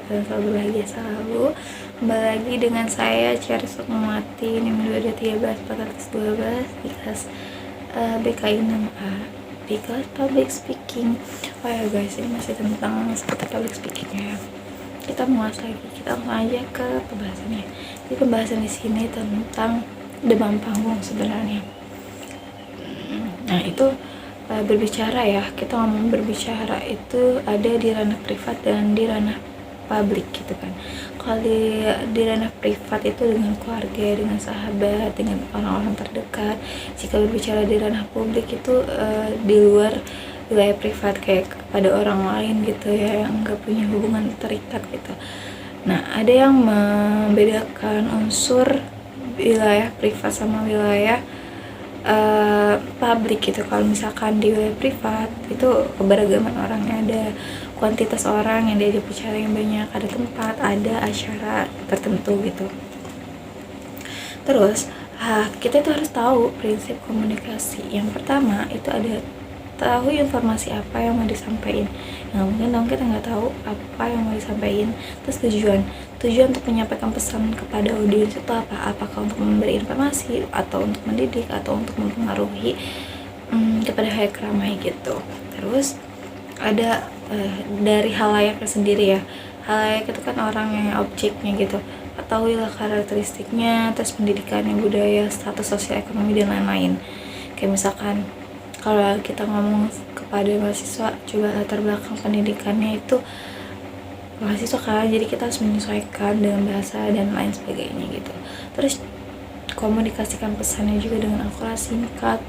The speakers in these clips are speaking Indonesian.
dan selalu bahagia selalu. Kembali lagi dengan saya Cherry Sukmawati, NIM 2231412 di kelas BKI 6A di kelas public speaking. Oh ya guys, ini masih tentang seputar public speaking ya. Kita mengulas lagi, kita langsung aja ke pembahasannya. Jadi pembahasan di sini tentang demam panggung sebenarnya. Nah itu berbicara ya, kita ngomong berbicara itu ada di ranah privat dan di ranah publik gitu kan. Kalau di ranah privat itu dengan keluarga, dengan sahabat, dengan orang-orang terdekat. Jika berbicara di ranah publik itu di luar wilayah privat, kayak kepada orang lain gitu ya, yang nggak punya hubungan terikat gitu. Nah ada yang membedakan unsur wilayah privat sama wilayah publik gitu. Kalau misalkan di wilayah privat itu keberagaman orangnya, ada kuantitas orang yang diajak bicara yang banyak, ada tempat, ada acara tertentu gitu. Terus kita itu harus tahu prinsip komunikasi. Yang pertama itu ada tahu informasi apa yang mau disampaikan. Nggak mungkin dong kita nggak tahu apa yang mau disampaikan. Terus tujuan untuk menyampaikan pesan kepada audiens itu apa? Apakah untuk memberi informasi, atau untuk mendidik, atau untuk mempengaruhi kepada halayak ramai gitu. Terus ada dari halayaknya sendiri ya. Halayak itu kan orang yang objeknya gitu. Ketahuilah karakteristiknya, terus pendidikannya, budaya, status sosial ekonomi dan lain-lain. Kayak misalkan kalau kita ngomong kepada mahasiswa, coba latar belakang pendidikannya itu mahasiswa kan, jadi kita harus menyesuaikan dengan bahasa dan lain sebagainya gitu. Terus komunikasikan pesannya juga dengan akurasi, singkat,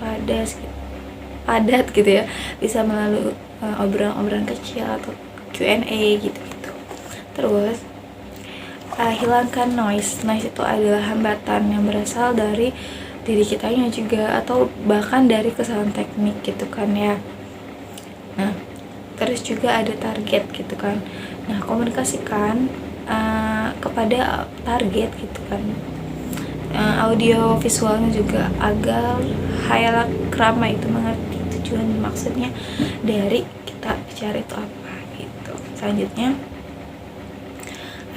padat gitu ya, bisa melalui obrolan-obrolan kecil atau Q&A gitu. Terus hilangkan noise itu adalah hambatan yang berasal dari diri kitanya juga, atau bahkan dari kesalahan teknik gitu kan ya. Nah terus juga ada target gitu kan. Nah komunikasikan kepada target gitu kan. Audio visualnya juga agar halayak ramai itu mengerti tujuan maksudnya dari kita bicara itu apa gitu. Selanjutnya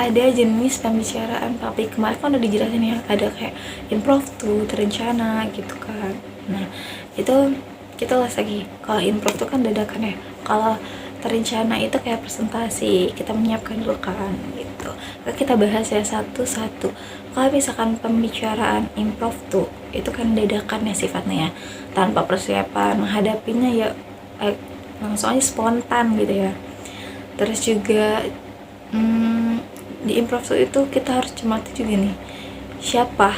ada jenis pembicaraan publik. Kemarin kan udah dijelasin ya, ada kayak impromptu, terencana gitu kan. Nah itu kita ulas lagi. Kalau impromptu kan dadakan ya, kalau terencana itu kayak presentasi, kita menyiapkan dulu kan gitu. Kita bahas ya satu-satu. Kalau misalkan pembicaraan impromptu itu kan dadakan ya sifatnya ya, tanpa persiapan, menghadapinya ya langsung aja spontan gitu ya. Terus juga di impromptu itu kita harus cermati juga nih, siapa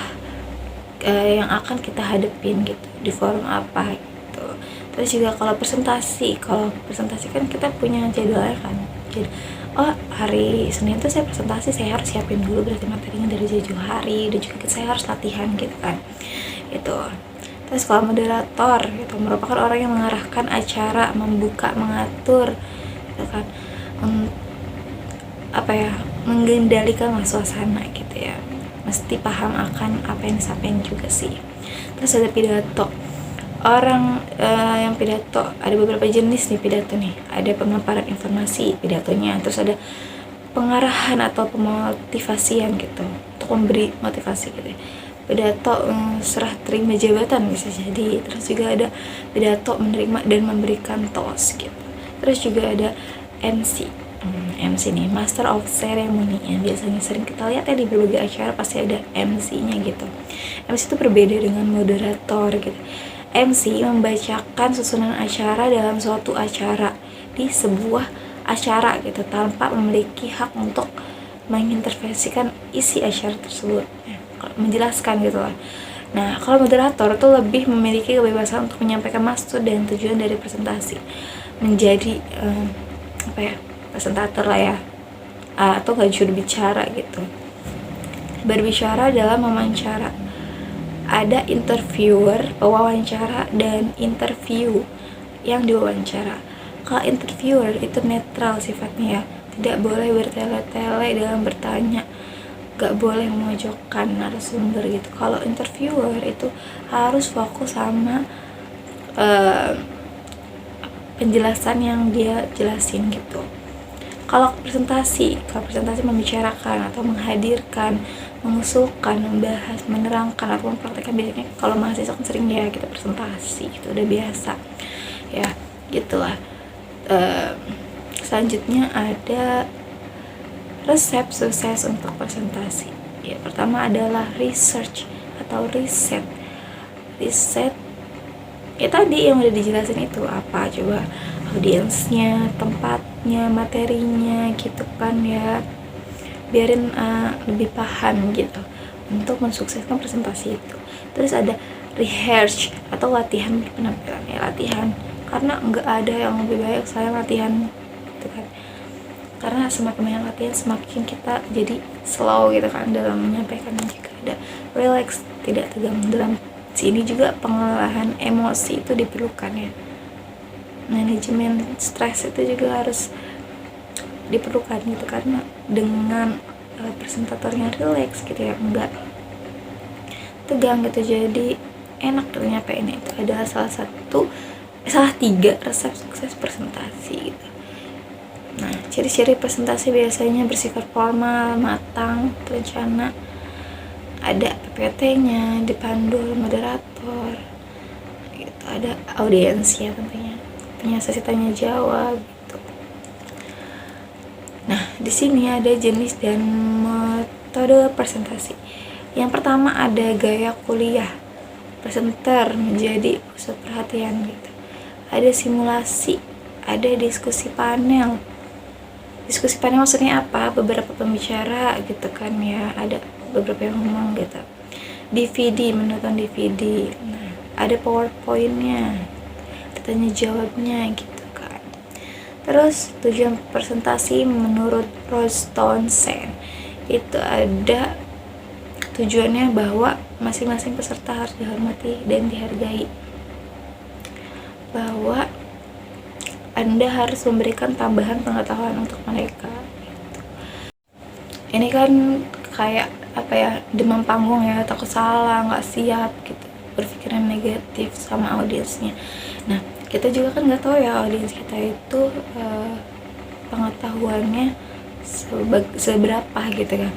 yang akan kita hadapin gitu, di forum apa gitu. Terus juga kalau presentasi kan kita punya jadwalnya kan. Jadi hari Senin tuh saya presentasi, saya harus siapin dulu berarti materinya dari jauh hari, dan juga saya harus latihan gitu kan itu. Terus kalau moderator itu merupakan orang yang mengarahkan acara, membuka, mengatur gitu kan, mengendalikan suasana gitu ya, mesti paham akan apa yang disampaikan juga sih. Terus ada pidato. Orang yang pidato, ada beberapa jenis nih pidato nih. Ada pemaparan informasi pidatonya, terus ada pengarahan atau pemotivasian gitu, untuk memberi motivasi gitu ya. Pidato serah terima jabatan bisa jadi. Terus juga ada pidato menerima dan memberikan toast gitu. Terus juga ada MC nih, Master of Ceremony, yang biasanya sering kita lihat ya di berbagai acara pasti ada MC-nya gitu. MC itu berbeda dengan moderator gitu. MC membacakan susunan acara dalam suatu acara di sebuah acara gitu, tanpa memiliki hak untuk mengintervensikan isi acara tersebut, menjelaskan gitu lah. Nah kalau moderator tuh lebih memiliki kebebasan untuk menyampaikan maksud dan tujuan dari presentasi, menjadi presentator lah ya, atau nggak juru bicara gitu. Berbicara dalam wawancara, ada interviewer, pewawancara, dan interview yang diwawancara. Kalau interviewer itu netral sifatnya ya, tidak boleh bertele-tele dalam bertanya, gak boleh memojokkan narasumber gitu. Kalau interviewer itu harus fokus sama penjelasan yang dia jelasin gitu. Kalau presentasi membicarakan atau menghadirkan, mengusulkan, membahas, menerangkan atau mempraktekkan, biasanya kalau mahasiswa kan sering ya kita presentasi, itu udah biasa ya, gitulah. Selanjutnya ada resep sukses untuk presentasi. Ya, pertama adalah research atau riset ya tadi yang udah dijelasin itu apa coba, audiensnya, tempatnya, materinya gitu kan ya, biarin lebih paham gitu untuk mensukseskan presentasi itu. Terus ada rehearse atau latihan penampilan, ya latihan, karena nggak ada yang lebih baik selain latihan gitu kan, karena semakin banyak latihan semakin kita jadi slow gitu kan dalam menyampaikan. Juga ada relax, tidak tegang. Dalam sini juga pengelolaan emosi itu diperlukan ya, manajemen stres itu juga harus diperlukan gitu, karena dengan presentatornya relax gitu ya, enggak tegang gitu, jadi enak tuh nyampein. Itu adalah salah tiga resep sukses presentasi gitu. Nah, ciri-ciri presentasi biasanya bersifat formal, matang, terencana, ada PPT-nya, dipandu oleh moderator gitu, ada audiensnya tentunya, punya sesi tanya jawab gitu. Nah, di sini ada jenis dan metode presentasi. Yang pertama ada gaya kuliah, presenter menjadi pusat perhatian gitu. Ada simulasi, ada diskusi panel. Diskusi panel maksudnya apa? Beberapa pembicara gitu kan ya, ada beberapa yang ngomong gitu. DVD, menonton DVD. Nah, ada PowerPoint-nya, tanya jawabnya gitu kan. Terus tujuan presentasi menurut Ross Townsend itu ada tujuannya bahwa masing-masing peserta harus dihormati dan dihargai, bahwa Anda harus memberikan tambahan pengetahuan untuk mereka gitu. Ini kan kayak apa ya, demam panggung ya, takut salah, nggak siap gitu, berpikiran negatif sama audiensnya. Nah, kita juga kan nggak tahu ya audiens kita itu pengetahuannya seberapa gitu kan,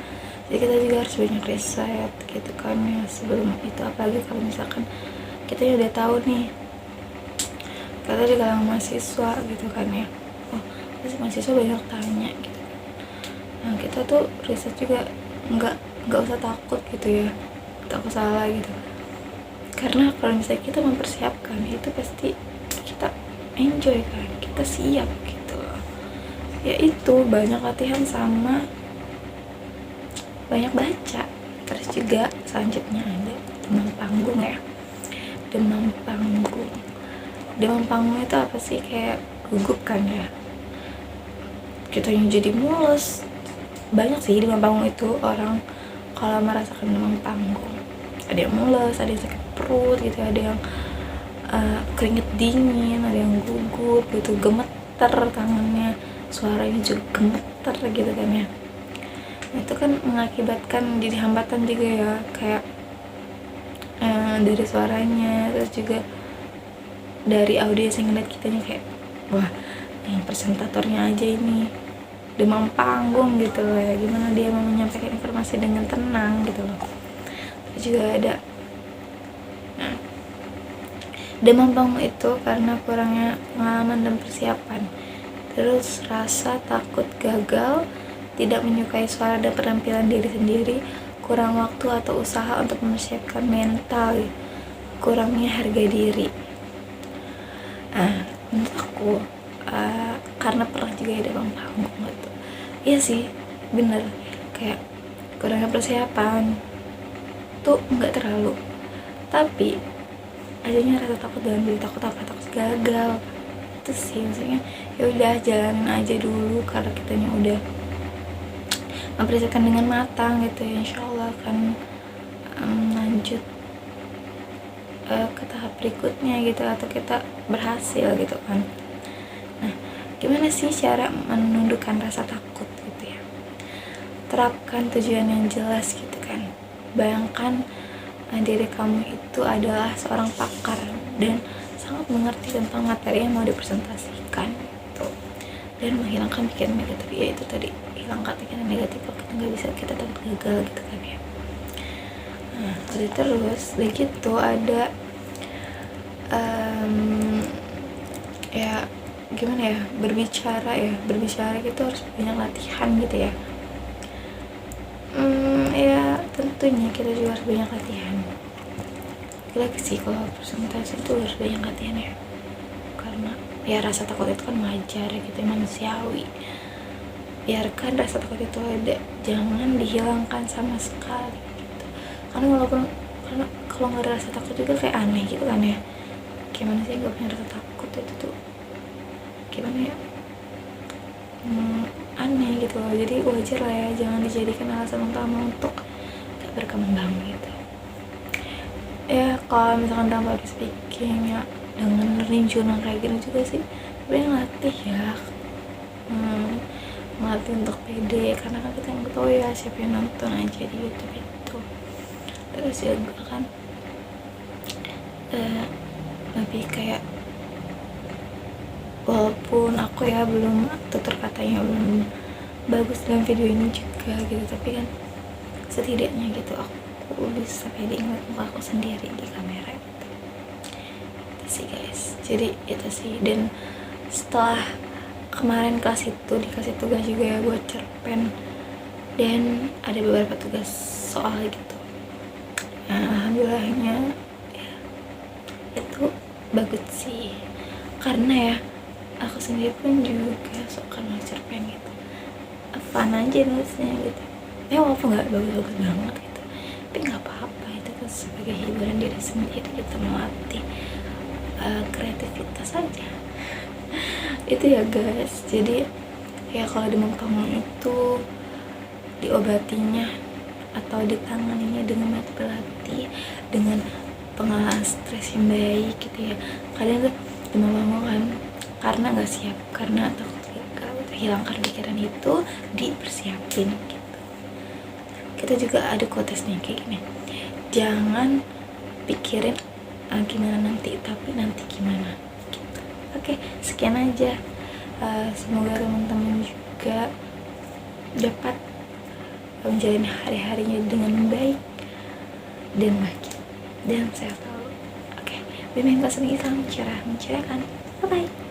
jadi kita juga harus banyak riset gitu kan ya sebelum itu. Apalagi kalau misalkan kita udah tahu nih, kita di kalangan mahasiswa gitu kan ya, oh pasti mahasiswa banyak tanya gitu kan. Nah, kita tuh riset juga nggak usah takut gitu ya, takut salah gitu, karena kalau misalnya kita mempersiapkan itu pasti kita enjoy kan, kita siap gitu loh. Ya itu banyak latihan sama banyak baca. Terus juga selanjutnya ada demam panggung ya. Demam panggung itu apa sih, kayak gugup kan ya, kitanya jadi mules. Banyak sih demam panggung itu orang kalau merasakan demam panggung, ada yang mules, ada yang sakit perut gitu, ada yang keringet dingin, ada yang gugup gitu, gemeter tangannya, suaranya juga gemeter gitu kan ya. Itu kan mengakibatkan jadi hambatan juga ya, kayak dari suaranya, terus juga dari audiens yang ngeliat kitanya kayak, wah yang presentatornya aja ini demam panggung gitu loh ya, gimana dia mau menyampaikan informasi dengan tenang gitu loh. Terus juga ada demam panggung itu karena kurangnya pengalaman dan persiapan, terus rasa takut gagal, tidak menyukai suara dan penampilan diri sendiri, kurang waktu atau usaha untuk mempersiapkan mental, kurangnya harga diri. Menurut aku karena pernah juga ada demam panggung gitu, iya sih bener, kayak kurangnya persiapan tuh nggak terlalu, tapi adanya rasa takut dalam diri, takut gagal itu sih. Maksudnya ya udah jalanin aja dulu, karena kitanya udah mempersiapkan dengan matang gitu ya, insyaallah akan lanjut ke tahap berikutnya gitu, atau kita berhasil gitu kan. Nah, gimana sih cara menundukkan rasa takut gitu ya? Terapkan tujuan yang jelas gitu kan. Bayangkan diri kamu itu adalah seorang pakar dan sangat mengerti tentang materi yang mau dipresentasikan gitu. dan menghilangkan pikiran negatif. Ya itu tadi, hilangkan pikiran negatif kalau kita nggak bisa, kita takut gagal gitu kan ya. Nah udah, terus udah gitu ada ya gimana ya, berbicara gitu harus banyak latihan gitu ya. Ya tentunya kita juga harus banyak latihan lagi sih. Kalau presentasi itu harus banyak latihan ya, karena ya rasa takut itu kan wajar gitu, manusiawi. Biarkan rasa takut itu ada, jangan dihilangkan sama sekali gitu. Karena kalau nggak ada rasa takut juga kayak aneh gitu kan ya, gimana sih nggak punya rasa takut itu tuh gimana ya, aneh gitu loh. Jadi wajar lah ya, jangan dijadikan alasan utama untuk gak berkembang gitu ya. Kalau misalkan dalam public speaking ya, dengan learning journal kayak gini juga sih sebenarnya ngelatih ya, ngelatih untuk pede, karena kan kita nggak tahu ya siapa yang nonton aja di YouTube itu. Terus juga kan lebih kayak, walaupun aku ya belum, tutur katanya belum bagus dalam video ini juga gitu, tapi kan setidaknya gitu aku bisa pede ngeliat muka aku sendiri di kamera gitu. Itu sih guys, jadi itu sih. Dan setelah kemarin kelas itu dikasih tugas juga ya buat cerpen, dan ada beberapa tugas soal gitu. Nah, alhamdulillahnya ya, itu bagus sih, karena ya aku sendiri pun juga suka nulis cerpen gitu, fun aja nulisnya gitu ya, walaupun nggak bagus-bagus banget gitu, tapi nggak apa-apa, itu kan sebagai hiburan diri sendiri, kita melatih kreativitas aja itu ya guys. Jadi ya kalau demam panggung itu diobatinya atau ditanganinya dengan berlatih, dengan pengalaman stres yang baik gitu ya. Kadang tuh demam panggung kan karena nggak siap, karena takut gagal, hilangkan pikiran itu, dipersiapin gitu. Kita juga ada quotes nih kayak gini, jangan pikirin gimana nanti, tapi nanti gimana gitu. Oke, sekian aja. Semoga teman-teman juga dapat menjalani hari-harinya dengan baik dan bahagia dan sehat selalu. Oke, bimbing kelas ini salam mencerahkan. Bye bye.